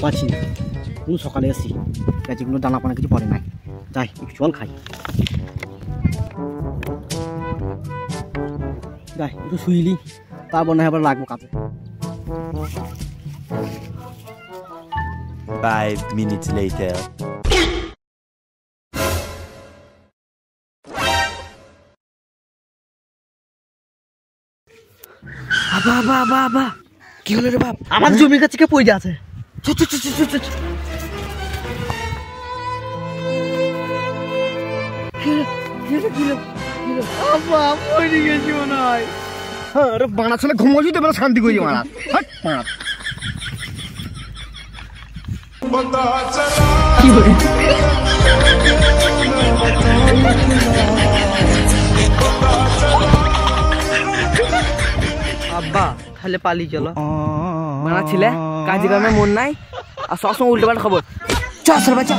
পাচ্ছি না, কোন সকালে এসছি, গাছগুলো দানা পানা কিছু পড়ে নাই। যাই একটু জল খাই, যাই একটু শুইলি, তারপর না আবার লাগবো কাপে। 5 minutes later. বাবা কি হলো রে বাপ? আমার জমির কাছে কে পড়ে আছে। বানা ছেলে ঘুমোছি তো শান্তি করি মারা। আব্বা খালে পালি চলো, মানা ছিলে কাজে কামে মন নাই আর সবসময় উল্টো পাল্টা খবর। চল বাচ্চা